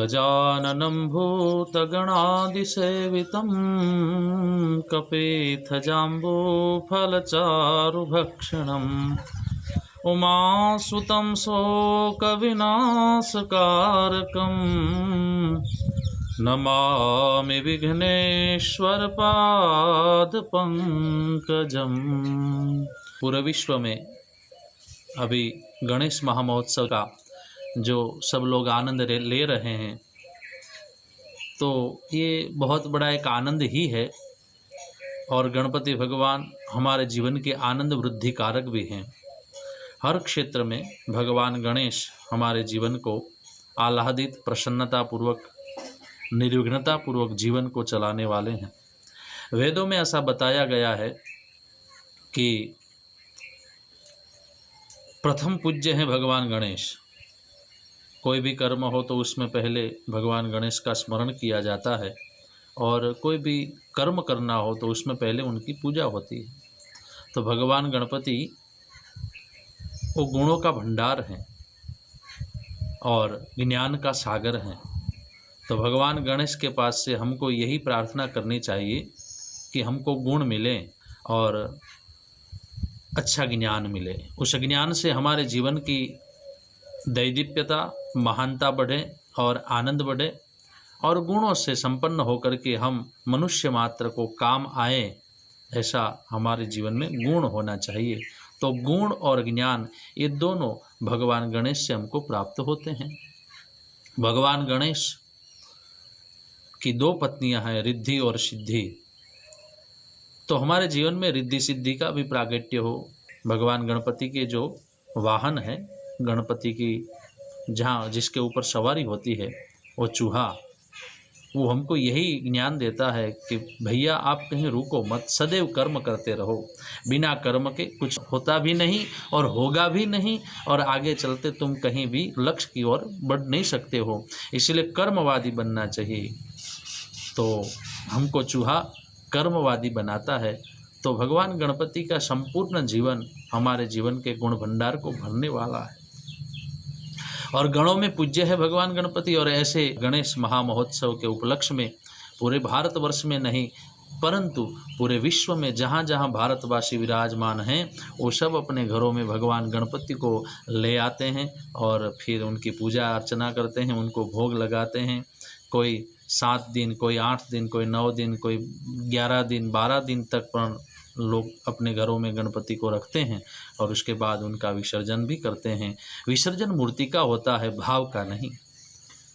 गजाननं भूतगणादिसेवितं कपित्थजाम्बूफलचारुभक्षणम् उमासुतं शोकविनाशकारकं नमामि विघ्नेश्वरपादपङ्कजम्। पूरे विश्व में अभी गणेश महामहोत्सव का जो सब लोग आनंद ले रहे हैं, तो ये बहुत बड़ा एक आनंद ही है। और गणपति भगवान हमारे जीवन के आनंद वृद्धि कारक भी हैं। हर क्षेत्र में भगवान गणेश हमारे जीवन को आह्लादित, प्रसन्नतापूर्वक, निर्विघ्नतापूर्वक जीवन को चलाने वाले हैं। वेदों में ऐसा बताया गया है कि प्रथम पूज्य हैं भगवान गणेश। कोई भी कर्म हो तो उसमें पहले भगवान गणेश का स्मरण किया जाता है, और कोई भी कर्म करना हो तो उसमें पहले उनकी पूजा होती है। तो भगवान गणपति वो गुणों का भंडार हैं और ज्ञान का सागर हैं। तो भगवान गणेश के पास से हमको यही प्रार्थना करनी चाहिए कि हमको गुण मिले और अच्छा ज्ञान मिले। उस ज्ञान से हमारे जीवन की दैदीप्यता, महानता बढ़े और आनंद बढ़े, और गुणों से संपन्न होकर के हम मनुष्य मात्र को काम आए, ऐसा हमारे जीवन में गुण होना चाहिए। तो गुण और ज्ञान ये दोनों भगवान गणेश से हमको प्राप्त होते हैं। भगवान गणेश की दो पत्नियां हैं, रिद्धि और सिद्धि। तो हमारे जीवन में रिद्धि सिद्धि का भी प्रागट्य हो। भगवान गणपति के जो वाहन है, गणपति की जहाँ जिसके ऊपर सवारी होती है वो चूहा, वो हमको यही ज्ञान देता है कि भैया आप कहीं रुको मत, सदैव कर्म करते रहो। बिना कर्म के कुछ होता भी नहीं और होगा भी नहीं, और आगे चलते तुम कहीं भी लक्ष्य की ओर बढ़ नहीं सकते हो। इसलिए कर्मवादी बनना चाहिए। तो हमको चूहा कर्मवादी बनाता है। तो भगवान गणपति का संपूर्ण जीवन हमारे जीवन के गुण भंडार को भरने वाला है, और गणों में पूज्य है भगवान गणपति। और ऐसे गणेश महामहोत्सव के उपलक्ष्य में पूरे भारतवर्ष में नहीं, परंतु पूरे विश्व में जहाँ जहाँ भारतवासी विराजमान हैं, वो सब अपने घरों में भगवान गणपति को ले आते हैं और फिर उनकी पूजा अर्चना करते हैं, उनको भोग लगाते हैं। कोई 7 दिन, कोई 8 दिन, कोई 9 दिन, कोई 11 दिन, 12 दिन तक पर लोग अपने घरों में गणपति को रखते हैं, और उसके बाद उनका विसर्जन भी करते हैं। विसर्जन मूर्ति का होता है, भाव का नहीं।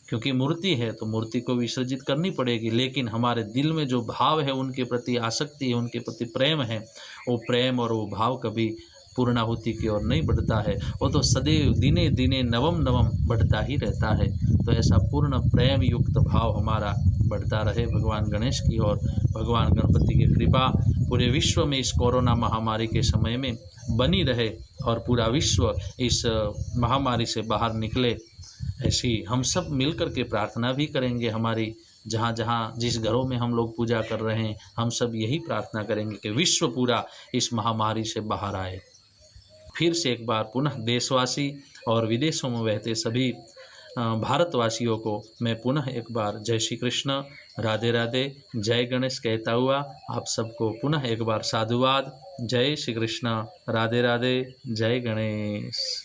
क्योंकि मूर्ति है तो मूर्ति को विसर्जित करनी पड़ेगी, लेकिन हमारे दिल में जो भाव है, उनके प्रति आसक्ति है, उनके प्रति प्रेम है, वो प्रेम और वो भाव कभी पूर्णाहुति की ओर नहीं बढ़ता है। वो तो सदैव दिने दिने नवम नवम बढ़ता ही रहता है। तो ऐसा पूर्ण प्रेम युक्त भाव हमारा बढ़ता रहे भगवान गणेश की ओर। भगवान गणपति की कृपा पूरे विश्व में इस कोरोना महामारी के समय में बनी रहे, और पूरा विश्व इस महामारी से बाहर निकले, ऐसी हम सब मिलकर के प्रार्थना भी करेंगे। हमारी जहाँ जहाँ जिस घरों में हम लोग पूजा कर रहे हैं, हम सब यही प्रार्थना करेंगे कि विश्व पूरा इस महामारी से बाहर आए। फिर से एक बार पुनः देशवासी और विदेशों में रहते सभी भारतवासियों को मैं पुनः एक बार जय श्री कृष्ण, राधे राधे, जय गणेश कहता हुआ आप सबको पुनः एक बार साधुवाद। जय श्री कृष्ण, राधे राधे, जय गणेश।